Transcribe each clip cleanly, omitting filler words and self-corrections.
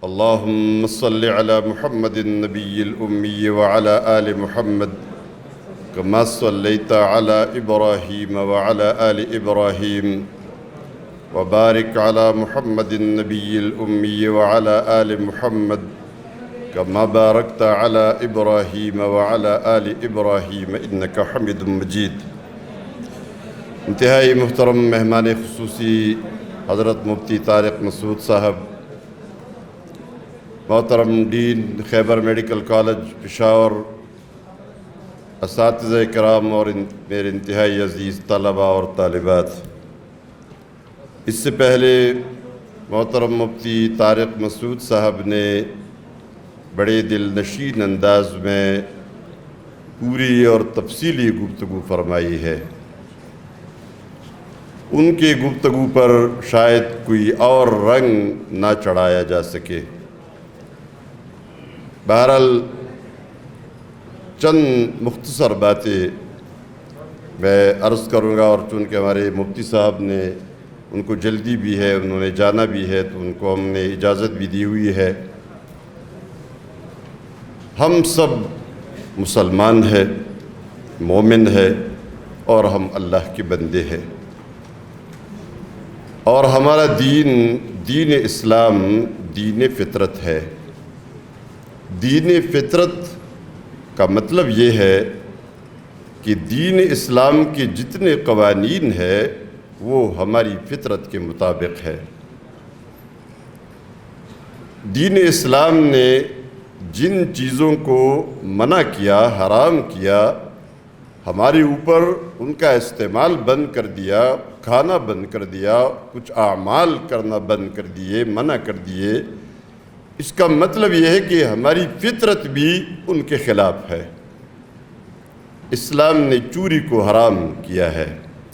اللهم صل على محمد النبي الأمي وعلى آل محمد كما صليت على إبراهيم وعلى آل إبراهيم وبارك على محمد النبي الأمي وعلى آل محمد كما باركت على إبراهيم وعلى آل إبراهيم إنك حميد مجيد۔ انتہائی محترم مہمان خصوصی حضرت مفتی طارق مسعود صاحب، محترم ڈین خیبر میڈیکل کالج پشاور، اساتذہ کرام اور میرے انتہائی عزیز طلباء اور طالبات، اس سے پہلے محترم مفتی طارق مسعود صاحب نے بڑے دل نشین انداز میں پوری اور تفصیلی گفتگو فرمائی ہے۔ ان کے گفتگو پر شاید کوئی اور رنگ نہ چڑھایا جا سکے۔ بہرحال چند مختصر باتیں میں عرض کروں گا، اور چونکہ ہمارے مفتی صاحب نے ان کو جلدی بھی ہے، انہوں نے جانا بھی ہے، تو ان کو ہم نے اجازت بھی دی ہوئی ہے۔ ہم سب مسلمان ہیں، مومن ہیں، اور ہم اللہ کے بندے ہیں، اور ہمارا دین اسلام دین فطرت ہے۔ دین فطرت کا مطلب یہ ہے کہ دین اسلام کے جتنے قوانین ہیں وہ ہماری فطرت کے مطابق ہے۔ دین اسلام نے جن چیزوں کو منع کیا، حرام کیا، ہمارے اوپر ان کا استعمال بند کر دیا، کھانا بند کر دیا، کچھ اعمال کرنا بند کر دیے، منع کر دیے، اس کا مطلب یہ ہے کہ ہماری فطرت بھی ان کے خلاف ہے۔ اسلام نے چوری کو حرام کیا ہے۔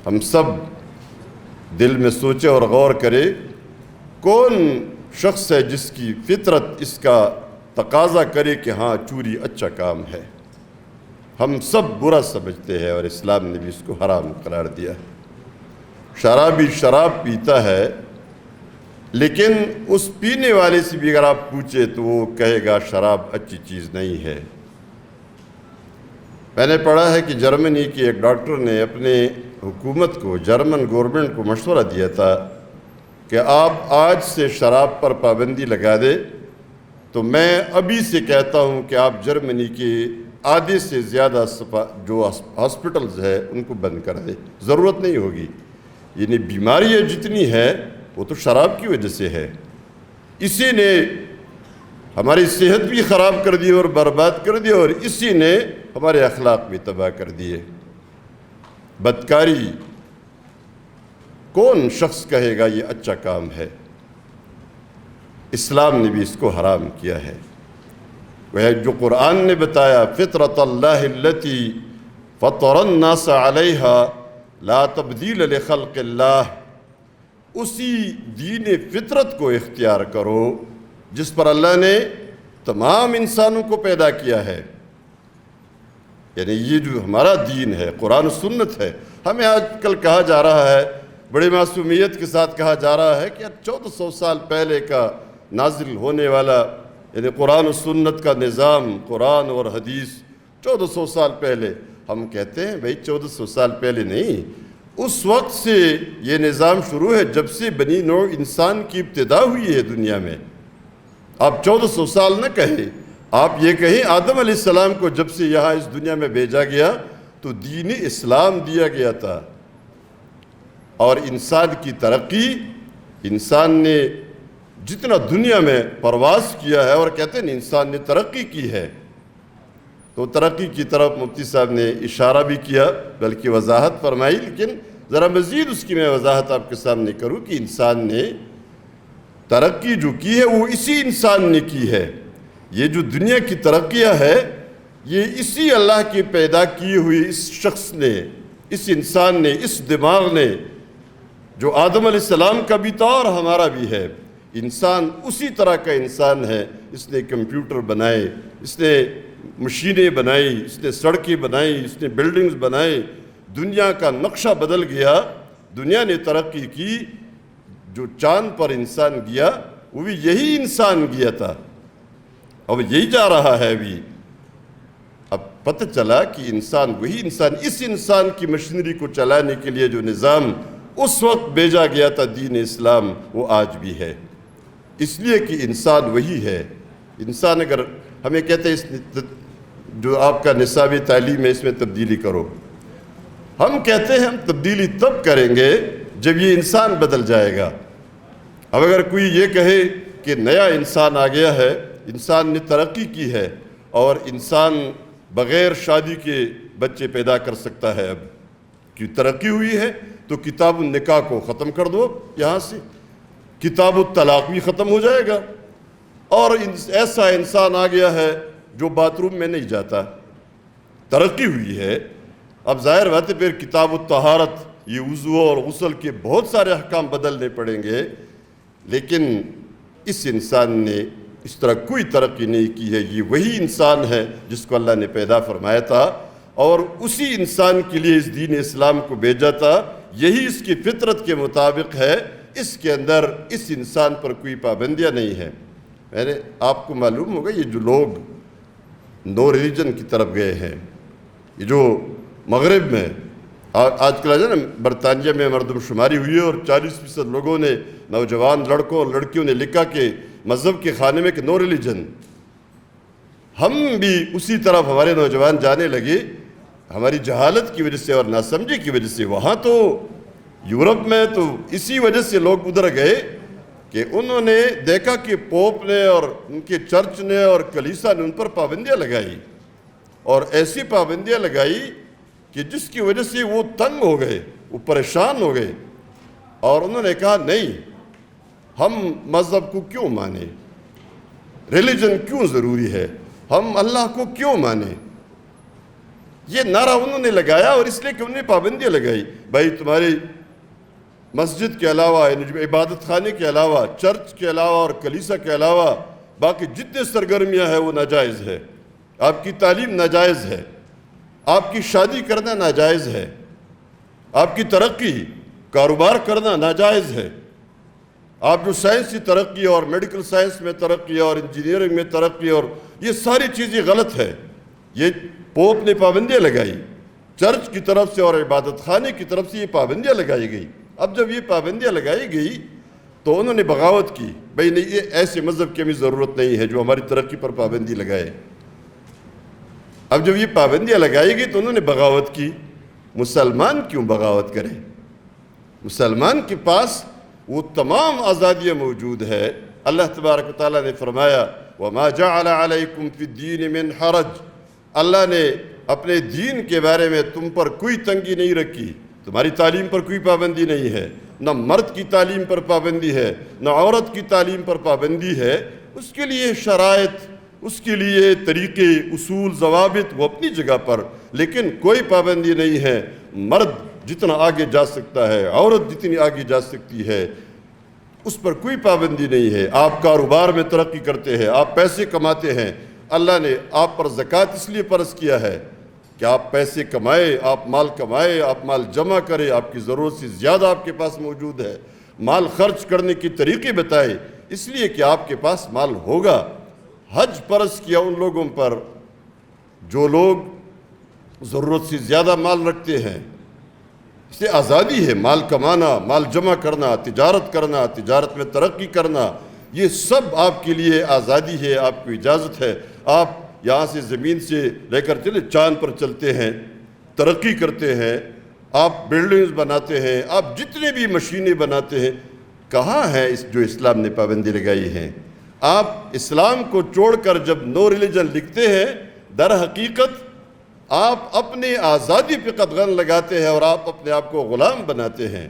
ہم سب دل میں سوچے اور غور کرے، کون شخص ہے جس کی فطرت اس کا تقاضا کرے کہ ہاں چوری اچھا کام ہے؟ ہم سب برا سمجھتے ہیں، اور اسلام نے بھی اس کو حرام قرار دیا۔ شرابی شراب پیتا ہے، لیکن اس پینے والے سے بھی اگر آپ پوچھے تو وہ کہے گا شراب اچھی چیز نہیں ہے۔ میں نے پڑھا ہے کہ جرمنی کے ایک ڈاکٹر نے اپنے حکومت کو، جرمن گورنمنٹ کو مشورہ دیا تھا کہ آپ آج سے شراب پر پابندی لگا دیں، تو میں ابھی سے کہتا ہوں کہ آپ جرمنی کے آدھے سے زیادہ جو ہاسپٹلز ہیں ان کو بند کر دیں، ضرورت نہیں ہوگی۔ یعنی بیماریاں جتنی ہے وہ تو شراب کی وجہ سے ہے۔ اسی نے ہماری صحت بھی خراب کر دی اور برباد کر دی، اور اسی نے ہمارے اخلاق بھی تباہ کر دیے۔ بدکاری، کون شخص کہے گا یہ اچھا کام ہے؟ اسلام نے بھی اس کو حرام کیا ہے۔ وہ جو قرآن نے بتایا، فطرت اللہ التی فطر الناس علیہا لا تبدیل لخلق اللہ، اسی دین فطرت کو اختیار کرو جس پر اللہ نے تمام انسانوں کو پیدا کیا ہے۔ یعنی یہ جو ہمارا دین ہے، قرآن و سنت ہے۔ ہمیں آج کل کہا جا رہا ہے، بڑی معصومیت کے ساتھ کہا جا رہا ہے کہ 1400 سال پہلے کا نازل ہونے والا، یعنی قرآن و سنت کا نظام، قرآن اور حدیث 1400 سال پہلے۔ ہم کہتے ہیں بھئی 1400 سال پہلے نہیں، اس وقت سے یہ نظام شروع ہے جب سے بنی نوع انسان کی ابتدا ہوئی ہے دنیا میں۔ آپ 1400 سال نہ کہیں، آپ یہ کہیں آدم علیہ السلام کو جب سے یہاں اس دنیا میں بھیجا گیا تو دین اسلام دیا گیا تھا۔ اور انسان کی ترقی، انسان نے جتنا دنیا میں پرواز کیا ہے، اور کہتے ہیں انسان نے ترقی کی ہے، تو ترقی کی طرف مفتی صاحب نے اشارہ بھی کیا، بلکہ وضاحت فرمائی، لیکن ذرا مزید اس کی میں وضاحت آپ کے سامنے کروں کہ انسان نے ترقی جو کی ہے وہ اسی انسان نے کی ہے۔ یہ جو دنیا کی ترقیاں ہے، یہ اسی اللہ کی پیدا کی ہوئی اس شخص نے، اس انسان نے، اس دماغ نے، جو آدم علیہ السلام کا بھی تھا اور ہمارا بھی ہے۔ انسان اسی طرح کا انسان ہے۔ اس نے کمپیوٹر بنائے، اس نے مشینیں بنائی، اس نے سڑکیں بنائی، اس نے بلڈنگز بنائے، دنیا کا نقشہ بدل گیا، دنیا نے ترقی کی۔ جو چاند پر انسان گیا وہ بھی یہی انسان گیا تھا، اب یہی جا رہا ہے ابھی۔ اب پتہ چلا کہ انسان وہی انسان، اس انسان کی مشینری کو چلانے کے لیے جو نظام اس وقت بھیجا گیا تھا دین اسلام، وہ آج بھی ہے، اس لیے کہ انسان وہی ہے۔ انسان اگر ہمیں کہتے ہیں جو آپ کا نصابی تعلیم ہے اس میں تبدیلی کرو، ہم کہتے ہیں ہم تبدیلی تب کریں گے جب یہ انسان بدل جائے گا۔ اب اگر کوئی یہ کہے کہ نیا انسان آ گیا ہے، انسان نے ترقی کی ہے اور انسان بغیر شادی کے بچے پیدا کر سکتا ہے، اب کی ترقی ہوئی ہے تو کتاب النکاح کو ختم کر دو، یہاں سے کتاب الطلاق بھی ختم ہو جائے گا، اور ایسا انسان آ گیا ہے جو باتھ روم میں نہیں جاتا، ترقی ہوئی ہے۔ اب ظاہر بات ہے پھر کتاب الطہارت، یہ وضو اور غسل کے بہت سارے احکام بدلنے پڑیں گے، لیکن اس انسان نے اس طرح کوئی ترقی نہیں کی ہے۔ یہ وہی انسان ہے جس کو اللہ نے پیدا فرمایا تھا اور اسی انسان کے لیے اس دین اسلام کو بھیجا تھا، یہی اس کی فطرت کے مطابق ہے، اس کے اندر اس انسان پر کوئی پابندیاں نہیں ہیں۔ میں نے آپ کو معلوم ہوگا یہ جو لوگ نو ریلیجن کی طرف گئے ہیں، یہ جو مغرب میں آج کل ہے نا، برطانیہ میں مردم شماری ہوئی ہے اور 40% لوگوں نے، نوجوان لڑکوں اور لڑکیوں نے لکھا کہ مذہب کے خانے میں کہ نو ریلیجن۔ ہم بھی اسی طرف ہمارے نوجوان جانے لگے، ہماری جہالت کی وجہ سے اور ناسمجھی کی وجہ سے۔ وہاں تو یورپ میں تو اسی وجہ سے لوگ ادھر گئے کہ انہوں نے دیکھا کہ پوپ نے اور ان کے چرچ نے اور کلیسا نے ان پر پابندیاں لگائی، اور ایسی پابندیاں لگائی کہ جس کی وجہ سے وہ تنگ ہو گئے، وہ پریشان ہو گئے، اور انہوں نے کہا نہیں، ہم مذہب کو کیوں مانیں، ریلیجن کیوں ضروری ہے، ہم اللہ کو کیوں مانیں۔ یہ نعرہ انہوں نے لگایا، اور اس لیے کہ انہوں نے پابندیاں لگائی، بھائی تمہاری مسجد کے علاوہ، یعنی عبادت خانے کے علاوہ، چرچ کے علاوہ اور کلیسا کے علاوہ باقی جتنے سرگرمیاں ہیں وہ ناجائز ہے، آپ کی تعلیم ناجائز ہے، آپ کی شادی کرنا ناجائز ہے، آپ کی ترقی کاروبار کرنا ناجائز ہے، آپ جو سائنسی ترقی اور میڈیکل سائنس میں ترقی اور انجینئرنگ میں ترقی اور یہ ساری چیزیں غلط ہے۔ یہ پوپ نے پابندیاں لگائی چرچ کی طرف سے اور عبادت خانے کی طرف سے، یہ پابندیاں لگائی گئی۔ اب جب یہ پابندیاں لگائی گئی تو انہوں نے بغاوت کی، بھئی نہیں، یہ ایسے مذہب کی ہمیں ضرورت نہیں ہے جو ہماری ترقی پر پابندی لگائے۔ اب جب یہ پابندیاں لگائی گئی تو انہوں نے بغاوت کی۔ مسلمان کیوں بغاوت کرے؟ مسلمان کے پاس وہ تمام آزادیاں موجود ہے۔ اللہ تبارک و تعالیٰ نے فرمایا وَمَا جَعَلَ عَلَيْكُمْ فِي الدِّينِ مِنْ حَرَجٍ، اللہ نے اپنے دین کے بارے میں تم پر کوئی تنگی نہیں رکھی، تمہاری تعلیم پر کوئی پابندی نہیں ہے، نہ مرد کی تعلیم پر پابندی ہے، نہ عورت کی تعلیم پر پابندی ہے۔ اس کے لیے شرائط، اس کے لیے طریقے، اصول، ضوابط وہ اپنی جگہ پر، لیکن کوئی پابندی نہیں ہے۔ مرد جتنا آگے جا سکتا ہے، عورت جتنی آگے جا سکتی ہے، اس پر کوئی پابندی نہیں ہے۔ آپ کاروبار میں ترقی کرتے ہیں، آپ پیسے کماتے ہیں، اللہ نے آپ پر زکوٰۃ اس لیے فرض کیا ہے کہ آپ پیسے کمائے، آپ مال کمائے، آپ مال جمع کرے، آپ کی ضرورت سے زیادہ آپ کے پاس موجود ہے، مال خرچ کرنے کی طریقے بتائے، اس لیے کہ آپ کے پاس مال ہوگا۔ حج فرض کیا ان لوگوں پر جو لوگ ضرورت سے زیادہ مال رکھتے ہیں، اس سے آزادی ہے، مال کمانا، مال جمع کرنا، تجارت میں ترقی کرنا، یہ سب آپ کے لیے آزادی ہے، آپ کو اجازت ہے۔ آپ یہاں سے زمین سے لے کر چلے چاند پر چلتے ہیں، ترقی کرتے ہیں، آپ بلڈنگز بناتے ہیں، آپ جتنے بھی مشینیں بناتے ہیں، کہاں ہے اس جو اسلام نے پابندی لگائی ہے؟ آپ اسلام کو چھوڑ کر جب نو ریلیجن لکھتے ہیں، در حقیقت آپ اپنی آزادی پہ قدغن لگاتے ہیں اور آپ اپنے آپ کو غلام بناتے ہیں۔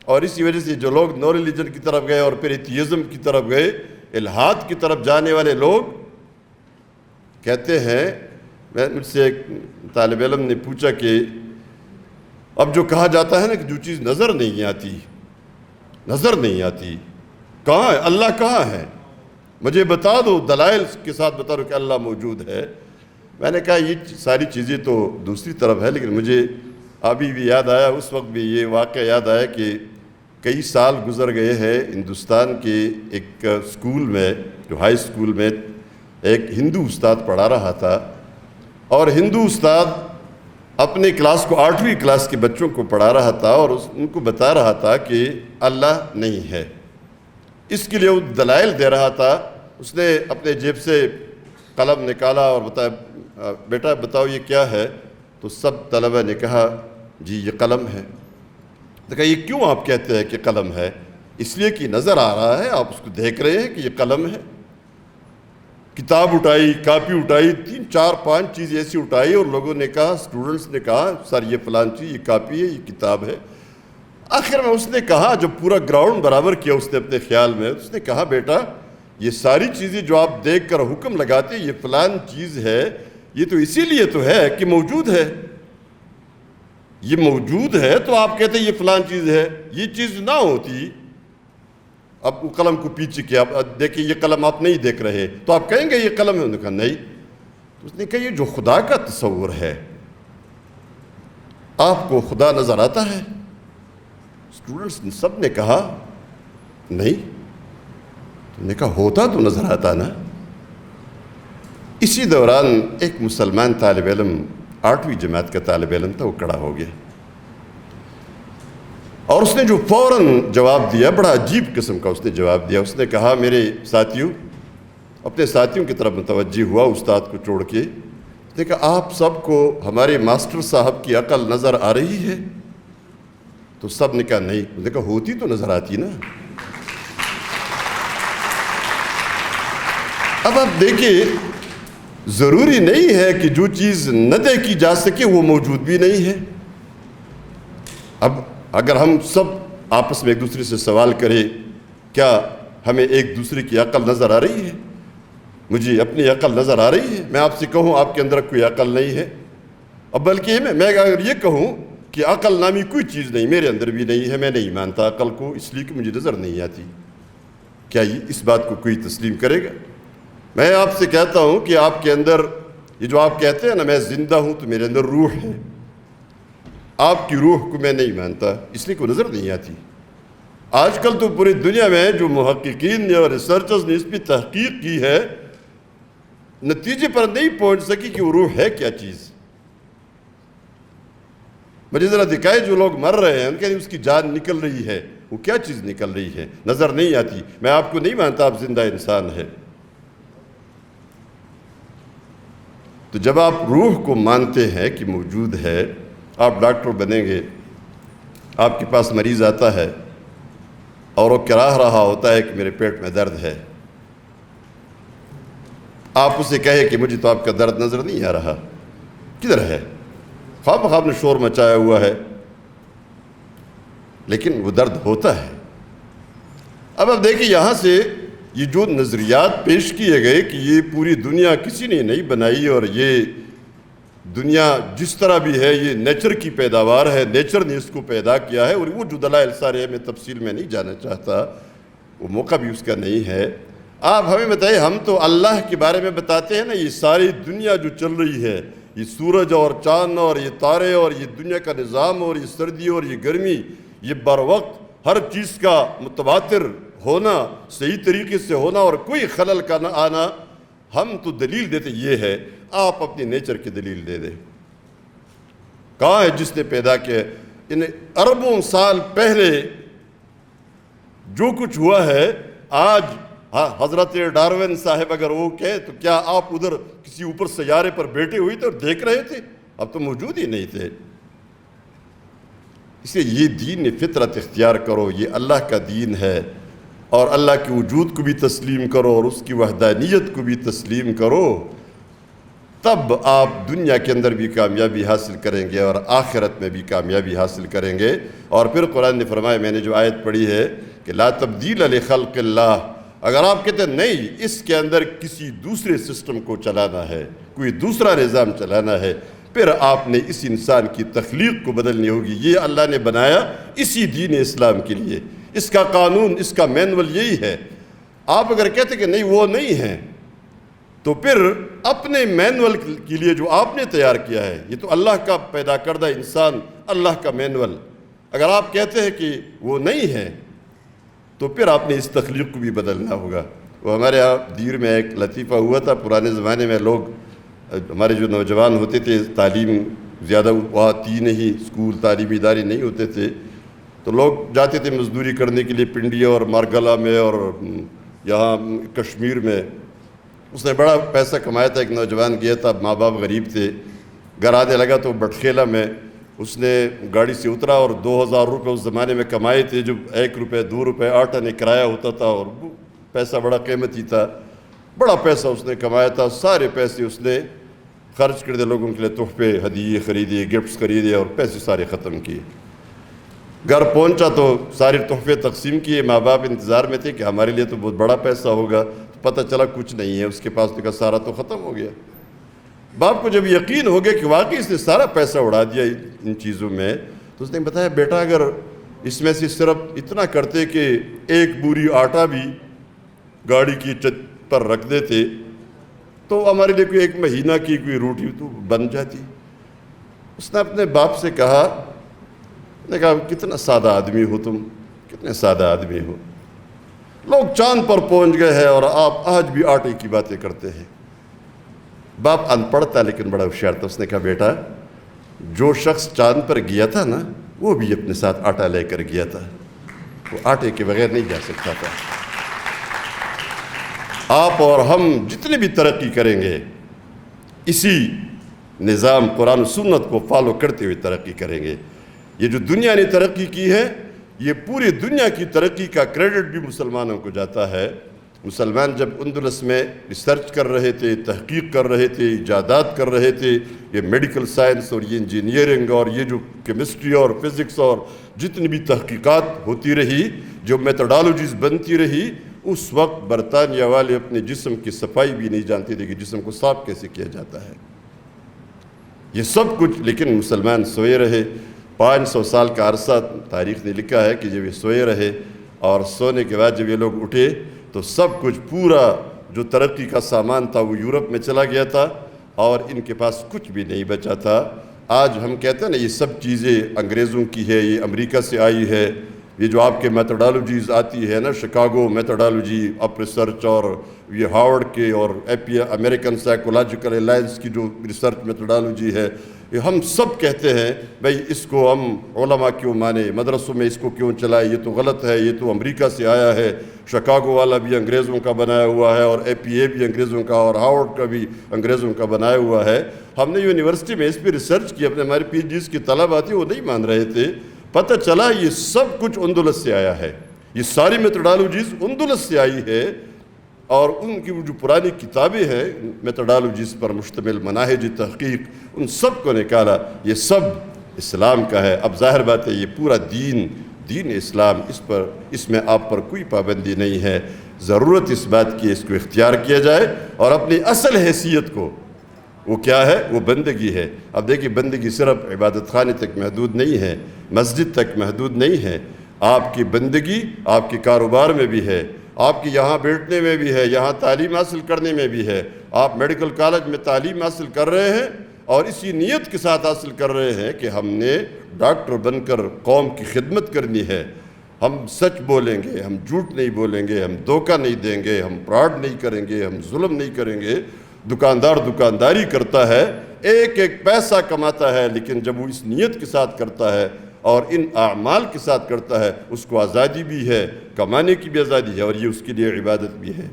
اور اسی وجہ سے جو لوگ نو ریلیجن کی طرف گئے اور پھر ایتھیزم کی طرف گئے، الحاد کی طرف جانے والے لوگ کہتے ہیں، مجھ سے ایک طالب علم نے پوچھا کہ اب جو کہا جاتا ہے نا کہ جو چیز نظر نہیں آتی، کہاں ہے اللہ؟ کہاں ہے؟ مجھے بتا دو، دلائل کے ساتھ بتا دو کہ اللہ موجود ہے۔ میں نے کہا یہ ساری چیزیں تو دوسری طرف ہے، لیکن مجھے ابھی بھی یاد آیا، اس وقت بھی یہ واقعہ یاد آیا کہ کئی سال گزر گئے ہیں ہندوستان کے ایک اسکول میں، جو ہائی اسکول میں ایک ہندو استاد پڑھا رہا تھا، اور ہندو استاد اپنے کلاس کو 8ویں کلاس کے بچوں کو پڑھا رہا تھا اور ان کو بتا رہا تھا کہ اللہ نہیں ہے۔ اس کے لیے وہ دلائل دے رہا تھا۔ اس نے اپنے جیب سے قلم نکالا اور بتایا، بیٹا بتاؤ یہ کیا ہے؟ تو سب طلبہ نے کہا جی یہ قلم ہے۔ تو کہا یہ کیوں آپ کہتے ہیں کہ قلم ہے؟ اس لیے کہ نظر آ رہا ہے، آپ اس کو دیکھ رہے ہیں کہ یہ قلم ہے۔ کتاب اٹھائی، کاپی اٹھائی، 3 4 5 چیز ایسی اٹھائی، اور لوگوں نے کہا، اسٹوڈنٹس نے کہا سر یہ فلان چیز، یہ کاپی ہے، یہ کتاب ہے۔ آخر میں اس نے کہا، جب پورا گراؤنڈ برابر کیا اس نے اپنے خیال میں، اس نے کہا بیٹا یہ ساری چیزیں جو آپ دیکھ کر حکم لگاتے ہیں یہ فلان چیز ہے، یہ تو اسی لیے تو ہے کہ موجود ہے۔ یہ موجود ہے تو آپ کہتے ہیں یہ فلان چیز ہے۔ یہ چیز نہ ہوتی، اب وہ قلم کو پیچھے کیا، اب دیکھیں یہ قلم آپ نہیں دیکھ رہے تو آپ کہیں گے یہ قلم ہے؟ انہوں نے کہا نہیں۔ تو اس نے کہا یہ جو خدا کا تصور ہے، آپ کو خدا نظر آتا ہے؟ اسٹوڈنٹس نے سب نے کہا نہیں۔ تو نے کہا ہوتا تو نظر آتا نا۔ اسی دوران ایک مسلمان طالب علم، 8ویں جماعت کا طالب علم تھا، وہ کھڑا ہو گیا اور اس نے جو فوراً جواب دیا، بڑا عجیب قسم کا اس نے جواب دیا۔ اس نے کہا میرے ساتھیوں، اپنے ساتھیوں کی طرف متوجہ ہوا استاد کو چھوڑ کے، اس نے کہا آپ سب کو ہمارے ماسٹر صاحب کی عقل نظر آ رہی ہے؟ تو سب نے کہا نہیں۔ اس نے کہا ہوتی تو نظر آتی نا۔ اب آپ دیکھیں، ضروری نہیں ہے کہ جو چیز نہ دیکھی جا سکے وہ موجود بھی نہیں ہے۔ اب اگر ہم سب آپس میں ایک دوسرے سے سوال کریں، کیا ہمیں ایک دوسرے کی عقل نظر آ رہی ہے؟ مجھے اپنی عقل نظر آ رہی ہے۔ میں آپ سے کہوں آپ کے اندر کوئی عقل نہیں ہے، اب بلکہ میں اگر یہ کہوں کہ عقل نامی کوئی چیز نہیں میرے اندر بھی نہیں ہے، میں نہیں مانتا عقل کو، اس لیے کہ مجھے نظر نہیں آتی، کیا اس بات کو کوئی تسلیم کرے گا؟ میں آپ سے کہتا ہوں کہ آپ کے اندر یہ جو آپ کہتے ہیں نا میں زندہ ہوں، تو میرے اندر روح ہے، آپ کی روح کو میں نہیں مانتا، اس لیے کوئی نظر نہیں آتی۔ آج کل تو پوری دنیا میں جو محققین یا ریسرچرز نے اس پہ تحقیق کی ہے، نتیجے پر نہیں پہنچ سکی کہ وہ روح ہے کیا چیز۔ مجھے ذرا دکھائے جو لوگ مر رہے ہیں ان کے اس کی جان نکل رہی ہے، وہ کیا چیز نکل رہی ہے؟ نظر نہیں آتی۔ میں آپ کو نہیں مانتا آپ زندہ انسان ہے۔ تو جب آپ روح کو مانتے ہیں کہ موجود ہے، آپ ڈاکٹر بنیں گے، آپ کے پاس مریض آتا ہے اور وہ کراہ رہا ہوتا ہے کہ میرے پیٹ میں درد ہے، آپ اسے کہے کہ مجھے تو آپ کا درد نظر نہیں آ رہا، کدھر ہے؟ خواب خواب نے شور مچایا ہوا ہے، لیکن وہ درد ہوتا ہے۔ اب آپ دیکھیں یہاں سے یہ جو نظریات پیش کیے گئے کہ یہ پوری دنیا کسی نے نہیں بنائی، اور یہ دنیا جس طرح بھی ہے یہ نیچر کی پیداوار ہے، نیچر نے اس کو پیدا کیا ہے، اور وہ جو دلائل سارے میں تفصیل میں نہیں جانا چاہتا، وہ موقع بھی اس کا نہیں ہے۔ آپ ہمیں بتائیے، ہم تو اللہ کے بارے میں بتاتے ہیں نا، یہ ساری دنیا جو چل رہی ہے، یہ سورج اور چاند اور یہ تارے اور یہ دنیا کا نظام اور یہ سردی اور یہ گرمی، یہ بر وقت ہر چیز کا متواتر ہونا، صحیح طریقے سے ہونا اور کوئی خلل کا نہ آنا، ہم تو دلیل دیتے یہ ہے، آپ اپنی نیچر کی دلیل دے دیں۔ کہاں ہے جس نے پیدا کیا؟ ان اربوں سال پہلے جو کچھ ہوا ہے، آج حضرت ڈارون صاحب اگر وہ کہے تو کیا آپ ادھر کسی اوپر سیارے پر بیٹھے ہوئے تھے اور دیکھ رہے تھے؟ اب تو موجود ہی نہیں تھے۔ اس لیے یہ دین فطرت اختیار کرو، یہ اللہ کا دین ہے، اور اللہ کے وجود کو بھی تسلیم کرو اور اس کی وحدانیت کو بھی تسلیم کرو، تب آپ دنیا کے اندر بھی کامیابی حاصل کریں گے اور آخرت میں بھی کامیابی حاصل کریں گے۔ اور پھر قرآن نے فرمایا، میں نے جو آیت پڑھی ہے کہ لا تبدیل لخلق اللہ، اگر آپ کہتے ہیں نہیں اس کے اندر کسی دوسرے سسٹم کو چلانا ہے، کوئی دوسرا نظام چلانا ہے، پھر آپ نے اس انسان کی تخلیق کو بدلنی ہوگی۔ یہ اللہ نے بنایا اسی دین اسلام کے لیے، اس کا قانون، اس کا مینول یہی ہے۔ آپ اگر کہتے کہ نہیں وہ نہیں ہے، تو پھر اپنے مینول کے لیے جو آپ نے تیار کیا ہے، یہ تو اللہ کا پیدا کردہ انسان، اللہ کا مینول، اگر آپ کہتے ہیں کہ وہ نہیں ہے تو پھر آپ نے اس تخلیق کو بھی بدلنا ہوگا۔ وہ ہمارے یہاں دیر میں ایک لطیفہ ہوا تھا، پرانے زمانے میں لوگ، ہمارے جو نوجوان ہوتے تھے، تعلیم زیادہ وہاں تھی نہیں، اسکول تعلیمی ادارے نہیں ہوتے تھے، تو لوگ جاتے تھے مزدوری کرنے کے لیے پنڈیا اور مارگلہ میں اور یہاں کشمیر میں۔ اس نے بڑا پیسہ کمایا تھا، ایک نوجوان گیا تھا، ماں باپ غریب تھے، گھر آنے لگا تو بٹخیلہ میں اس نے گاڑی سے اترا اور 2000 روپے اس زمانے میں کمائے تھے، جو 1 روپے 2 روپے 8 آنے کرایہ ہوتا تھا، اور وہ پیسہ بڑا قیمتی تھا، بڑا پیسہ اس نے کمایا تھا۔ سارے پیسے اس نے خرچ کر دے، لوگوں کے لیے تحفے ہدیے خریدے، گفٹس خریدے، اور پیسے سارے ختم کیے۔ گھر پہنچا تو سارے تحفے تقسیم کیے، ماں باپ انتظار میں تھے کہ ہمارے لیے تو بہت بڑا پیسہ ہوگا، پتہ چلا کچھ نہیں ہے اس کے پاس، تو کہا سارا تو ختم ہو گیا۔ باپ کو جب یقین ہو گیا کہ واقعی اس نے سارا پیسہ اڑا دیا ان چیزوں میں، تو اس نے بتایا بیٹا اگر اس میں سے صرف اتنا کرتے کہ 1 بوری آٹا بھی گاڑی کی چھت پر رکھ دیتے تو ہمارے لیے کوئی 1 مہینہ کی کوئی روٹی تو بن جاتی۔ اس نے اپنے باپ سے کہا، نے کہا کتنا سادہ آدمی ہو تم، کتنے سادہ آدمی ہو، لوگ چاند پر پہنچ گئے ہیں اور آپ آج بھی آٹے کی باتیں کرتے ہیں۔ باپ ان پڑھ تھا لیکن بڑا ہوشیار تھا، اس نے کہا بیٹا جو شخص چاند پر گیا تھا نا وہ بھی اپنے ساتھ آٹا لے کر گیا تھا، وہ آٹے کے بغیر نہیں جا سکتا تھا۔ آپ اور ہم جتنی بھی ترقی کریں گے اسی نظام قرآن و سنت کو فالو کرتے ہوئے ترقی کریں گے۔ یہ جو دنیا نے ترقی کی ہے، یہ پوری دنیا کی ترقی کا کریڈٹ بھی مسلمانوں کو جاتا ہے۔ مسلمان جب اندلس میں ریسرچ کر رہے تھے، تحقیق کر رہے تھے، ایجادات کر رہے تھے، یہ میڈیکل سائنس اور یہ انجینئرنگ اور یہ جو کیمسٹری اور فزکس اور جتنی بھی تحقیقات ہوتی رہی، جو میتھڈالوجیز بنتی رہی، اس وقت برطانیہ والے اپنے جسم کی صفائی بھی نہیں جانتے تھے کہ جسم کو صاف کیسے کیا جاتا ہے۔ یہ سب کچھ لیکن مسلمان سوئے رہے۔ 500 سال کا عرصہ تاریخ نے لکھا ہے کہ جب یہ سوئے رہے اور سونے کے بعد جب یہ لوگ اٹھے تو سب کچھ پورا جو ترقی کا سامان تھا وہ یورپ میں چلا گیا تھا اور ان کے پاس کچھ بھی نہیں بچا تھا۔ آج ہم کہتے ہیں نا یہ سب چیزیں انگریزوں کی ہے، یہ امریکہ سے آئی ہے، یہ جو آپ کے میتھڈالوجیز آتی ہے نا، شکاگو میتھڈالوجی اپ ریسرچ اور یہ ہارورڈ کے اور امریکن سائیکولوجیکل الائنس کی جو ریسرچ میتھڈالوجی ہے، یہ ہم سب کہتے ہیں بھئی اس کو ہم علماء کیوں مانے، مدرسوں میں اس کو کیوں چلائے، یہ تو غلط ہے، یہ تو امریکہ سے آیا ہے، شکاگو والا بھی انگریزوں کا بنایا ہوا ہے اور APA بھی انگریزوں کا اور ہارورڈ کا بھی انگریزوں کا بنایا ہوا ہے۔ ہم نے یونیورسٹی میں اس پہ ریسرچ کی، اپنے ہمارے PhDs کی طلبہ آتی وہ نہیں مان رہے تھے، پتہ چلا یہ سب کچھ اندلس سے آیا ہے، یہ ساری میتھڈالوجیز اندلس سے آئی ہے، اور ان کی جو پرانی کتابیں ہیں میتھڈالوجیز پر مشتمل مناہج تحقیق، ان سب کو نکالا، یہ سب اسلام کا ہے۔ اب ظاہر بات ہے یہ پورا دین اسلام، اس میں آپ پر کوئی پابندی نہیں ہے، ضرورت اس بات کی اس کو اختیار کیا جائے اور اپنی اصل حیثیت کو، وہ کیا ہے، وہ بندگی ہے۔ اب دیکھیں بندگی صرف عبادت خانے تک محدود نہیں ہے، مسجد تک محدود نہیں ہے، آپ کی بندگی آپ کے کاروبار میں بھی ہے، آپ کی یہاں بیٹھنے میں بھی ہے، یہاں تعلیم حاصل کرنے میں بھی ہے۔ آپ میڈیکل کالج میں تعلیم حاصل کر رہے ہیں اور اسی نیت کے ساتھ حاصل کر رہے ہیں کہ ہم نے ڈاکٹر بن کر قوم کی خدمت کرنی ہے، ہم سچ بولیں گے، ہم جھوٹ نہیں بولیں گے، ہم دھوکہ نہیں دیں گے، ہم فراڈ نہیں کریں گے، ہم ظلم نہیں کریں گے۔ دکاندار دکانداری کرتا ہے، ایک ایک پیسہ کماتا ہے، لیکن جب وہ اس نیت کے ساتھ کرتا ہے اور ان اعمال کے ساتھ کرتا ہے، اس کو آزادی بھی ہے، کمانے کی بھی آزادی ہے، اور یہ اس کے لیے عبادت بھی ہے۔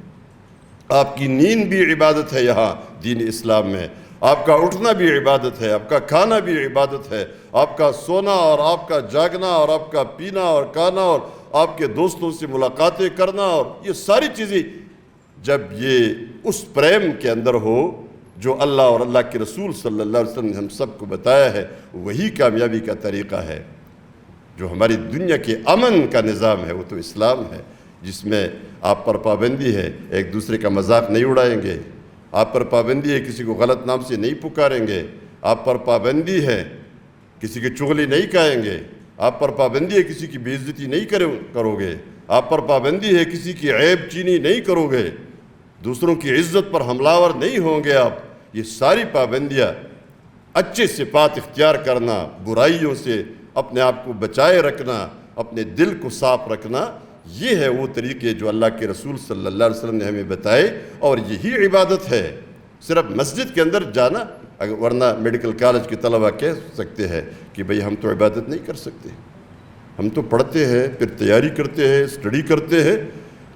آپ کی نیند بھی عبادت ہے یہاں دین اسلام میں، آپ کا اٹھنا بھی عبادت ہے، آپ کا کھانا بھی عبادت ہے، آپ کا سونا اور آپ کا جاگنا اور آپ کا پینا اور کھانا اور آپ کے دوستوں سے ملاقاتیں کرنا، اور یہ ساری چیزیں جب یہ اس پریم کے اندر ہو جو اللہ اور اللہ کے رسول صلی اللہ علیہ وسلم نے ہم سب کو بتایا ہے، وہی کامیابی کا طریقہ ہے۔ جو ہماری دنیا کے امن کا نظام ہے وہ تو اسلام ہے، جس میں آپ پر پابندی ہے ایک دوسرے کا مذاق نہیں اڑائیں گے، آپ پر پابندی ہے کسی کو غلط نام سے نہیں پکاریں گے، آپ پر پابندی ہے کسی کی چغلی نہیں کھائیں گے، آپ پر پابندی ہے کسی کی بے عزتی نہیں کرو گے، آپ پر پابندی ہے کسی کی عیب چینی نہیں کرو گے، دوسروں کی عزت پر حملہ نہیں ہوں گے آپ۔ یہ ساری پابندیاں، اچھے صفات اختیار کرنا، برائیوں سے اپنے آپ کو بچائے رکھنا، اپنے دل کو صاف رکھنا، یہ ہے وہ طریقے جو اللہ کے رسول صلی اللہ علیہ وسلم نے ہمیں بتائے، اور یہی عبادت ہے۔ صرف مسجد کے اندر جانا، ورنہ میڈیکل کالج کے طلبہ کہہ سکتے ہیں کہ بھئی ہم تو عبادت نہیں کر سکتے، ہم تو پڑھتے ہیں، پھر تیاری کرتے ہیں، اسٹڈی کرتے ہیں،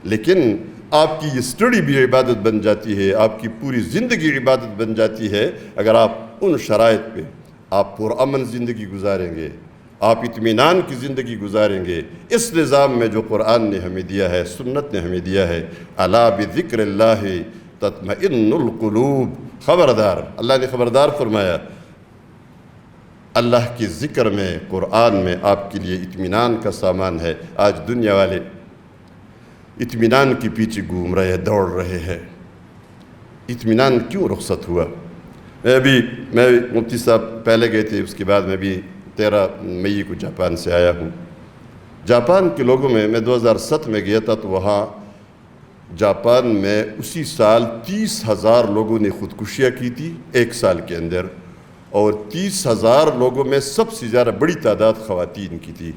لیکن آپ کی یہ اسٹڈی بھی عبادت بن جاتی ہے، آپ کی پوری زندگی عبادت بن جاتی ہے اگر آپ ان شرائط پہ آپ پرامن زندگی گزاریں گے، آپ اطمینان کی زندگی گزاریں گے، اس نظام میں جو قرآن نے ہمیں دیا ہے، سنت نے ہمیں دیا ہے۔ الا بذکر اللہ تطمئن القلوب، خبردار، اللہ نے خبردار فرمایا، اللہ کے ذکر میں، قرآن میں آپ کے لیے اطمینان کا سامان ہے۔ آج دنیا والے اطمینان کے پیچھے گھوم رہے ہیں، دوڑ رہے ہیں۔ اطمینان کیوں رخصت ہوا؟ میں مفتی صاحب پہلے گئے تھے، اس کے بعد میں بھی 13 مئی کو جاپان سے آیا ہوں۔ جاپان کے لوگوں میں 2007 میں گیا تھا، تو وہاں جاپان میں اسی سال 30,000 لوگوں نے خودکشیاں کی تھی ایک سال کے اندر، اور 30,000 لوگوں میں سب سے زیادہ بڑی تعداد خواتین کی تھی۔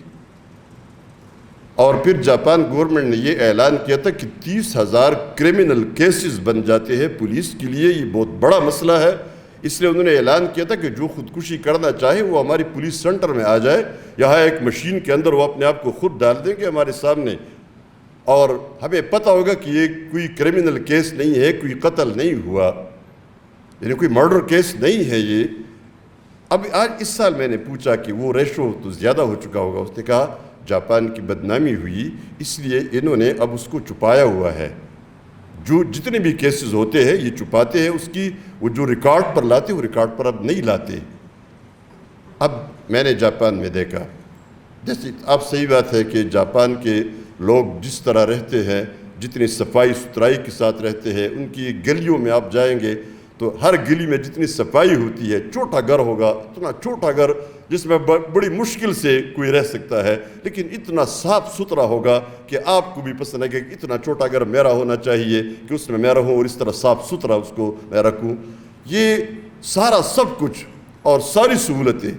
اور پھر جاپان گورنمنٹ نے یہ اعلان کیا تھا کہ 30,000 کرمنل کیسز بن جاتے ہیں پولیس کے لیے، یہ بہت بڑا مسئلہ ہے۔ اس لیے انہوں نے اعلان کیا تھا کہ جو خودکشی کرنا چاہے وہ ہماری پولیس سینٹر میں آ جائے، یہاں ایک مشین کے اندر وہ اپنے آپ کو خود ڈال دیں گے ہمارے سامنے، اور ہمیں پتہ ہوگا کہ یہ کوئی کرمنل کیس نہیں ہے، کوئی قتل نہیں ہوا، یعنی کوئی مرڈر کیس نہیں ہے یہ۔ اب آج اس سال میں نے پوچھا کہ وہ ریشو تو زیادہ ہو چکا ہوگا، اس نے کہا جاپان کی بدنامی ہوئی، اس لیے انہوں نے اب اس کو چھپایا ہوا ہے، جو جتنے بھی کیسز ہوتے ہیں یہ چھپاتے ہیں، اس کی وہ جو ریکارڈ پر لاتے وہ ریکارڈ پر اب نہیں لاتے۔ اب میں نے جاپان میں دیکھا، جیسے اب صحیح بات ہے کہ جاپان کے لوگ جس طرح رہتے ہیں، جتنی صفائی ستھرائی کے ساتھ رہتے ہیں، ان کی گلیوں میں آپ جائیں گے تو ہر گلی میں جتنی صفائی ہوتی ہے، چھوٹا گھر ہوگا، اتنا چھوٹا گھر جس میں بڑی مشکل سے کوئی رہ سکتا ہے، لیکن اتنا صاف ستھرا ہوگا کہ آپ کو بھی پسند ہے کہ اتنا چھوٹا گھر میرا ہونا چاہیے کہ اس میں میں رہوں اور اس طرح صاف ستھرا اس کو میں رکھوں۔ یہ سارا سب کچھ اور ساری سہولتیں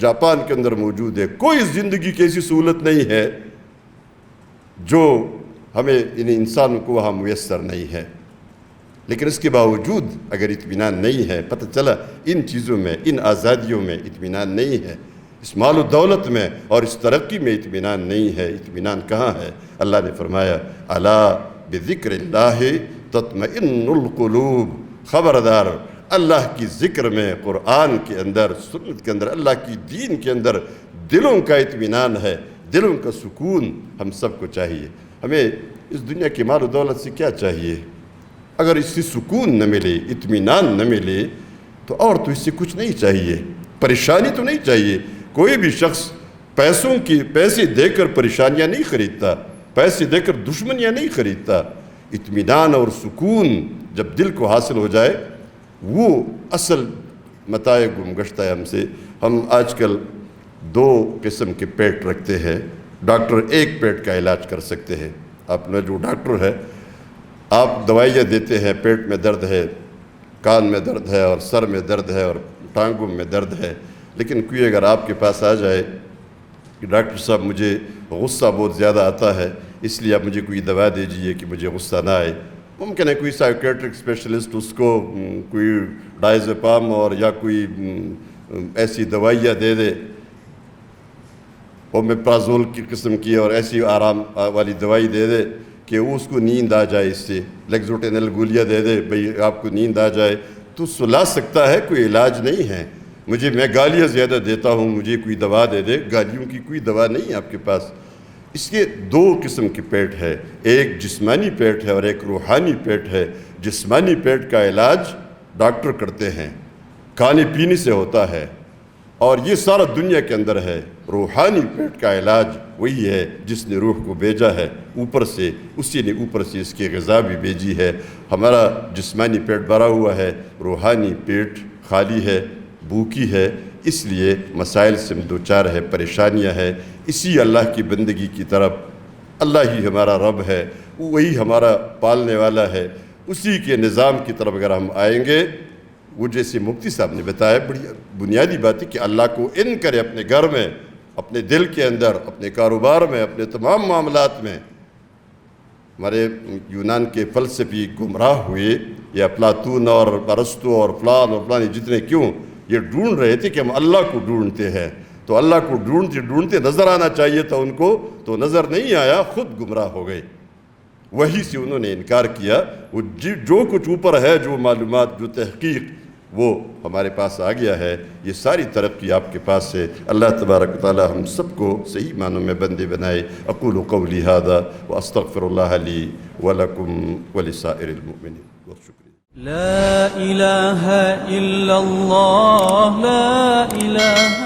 جاپان کے اندر موجود ہے۔ کوئی زندگی کی ایسی سہولت نہیں ہے جو ہمیں انسانوں کو وہاں میسر نہیں ہے، لیکن اس کے باوجود اگر اطمینان نہیں ہے، پتہ چلا ان چیزوں میں، ان آزادیوں میں اطمینان نہیں ہے، اس مال و دولت میں اور اس ترقی میں اطمینان نہیں ہے، اطمینان کہاں ہے؟ اللہ نے فرمایا الا بذکر اللہ تطمئن القلوب، خبردار، اللہ کی ذکر میں، قرآن کے اندر، سنت کے اندر، اللہ کی دین کے اندر دلوں کا اطمینان ہے، دلوں کا سکون ہم سب کو چاہیے۔ ہمیں اس دنیا کی مال و دولت سے کیا چاہیے؟ اگر اس سے سکون نہ ملے، اطمینان نہ ملے، تو اور تو اس سے کچھ نہیں چاہیے، پریشانی تو نہیں چاہیے۔ کوئی بھی شخص پیسے دے کر پریشانیاں نہیں خریدتا، پیسے دے کر دشمنیاں نہیں خریدتا۔ اطمینان اور سکون جب دل کو حاصل ہو جائے، وہ اصل متاع گم گشتہ ہے ہم سے۔ ہم آج کل 2 قسم کے پیٹ رکھتے ہیں، ڈاکٹر ایک پیٹ کا علاج کر سکتے ہیں۔ اپنا جو ڈاکٹر ہے، آپ دوائیاں دیتے ہیں، پیٹ میں درد ہے، کان میں درد ہے، اور سر میں درد ہے، اور ٹانگوں میں درد ہے، لیکن کوئی اگر آپ کے پاس آ جائے کہ ڈاکٹر صاحب مجھے غصہ بہت زیادہ آتا ہے، اس لیے آپ مجھے کوئی دوا دیجئے کہ مجھے غصہ نہ آئے، ممکن ہے کوئی سائیکیٹرک اسپیشلسٹ اس کو کوئی ڈائزیپام اور یا کوئی ایسی دوائیاں دے دے، اومیپرازول کی قسم کی اور ایسی آرام والی دوائی دے دے کہ وہ اس کو نیند آ جائے، اس سے لیگزوٹینل گولیاں دے دے بھئی آپ کو نیند آ جائے، تو سلا سکتا ہے، کوئی علاج نہیں ہے۔ میں گالیاں زیادہ دیتا ہوں، مجھے کوئی دوا دے دے، گالیوں کی کوئی دوا نہیں ہے آپ کے پاس۔ اس کے 2 قسم کے پیٹ ہے، ایک جسمانی پیٹ ہے اور ایک روحانی پیٹ ہے۔ جسمانی پیٹ کا علاج ڈاکٹر کرتے ہیں، کھانے پینے سے ہوتا ہے، اور یہ سارا دنیا کے اندر ہے۔ روحانی پیٹ کا علاج وہی ہے جس نے روح کو بھیجا ہے اوپر سے، اسی نے اوپر سے اس کی غذا بھی بھیجی ہے۔ ہمارا جسمانی پیٹ بھرا ہوا ہے، روحانی پیٹ خالی ہے، بھوکی ہے، اس لیے مسائل سے دوچار ہے، پریشانیاں ہے۔ اسی اللہ کی بندگی کی طرف، اللہ ہی ہمارا رب ہے، وہی ہمارا پالنے والا ہے، اسی کے نظام کی طرف اگر ہم آئیں گے، وہ جیسے مفتی صاحب نے بتایا، بڑی بنیادی بات ہے کہ اللہ کو ان کرے اپنے گھر میں، اپنے دل کے اندر، اپنے کاروبار میں، اپنے تمام معاملات میں. ہمارے یونان کے فلسفی گمراہ ہوئے، یہ افلاطون اور ارسطو اور فلان اور فلان جتنے، کیوں؟ یہ ڈھونڈ رہے تھے کہ ہم اللہ کو ڈھونڈتے ہیں. تو اللہ کو ڈھونڈتے نظر آنا چاہیے تھا ان کو، تو نظر نہیں آیا، خود گمراہ ہو گئے. وہی سے انہوں نے انکار کیا. وہ جو کچھ اوپر ہے، جو معلومات، جو تحقیق، وہ ہمارے پاس آ گیا ہے. یہ ساری ترقی آپ کے پاس ہے. اللہ تبارک و تعالی ہم سب کو صحیح معنوں میں بندے بنائے. اقول قولی ھذا واستغفر اللہ لی ولکم ولسائر المؤمنین. بہت شکریہ. لا الہ الا اللہ، لا الہ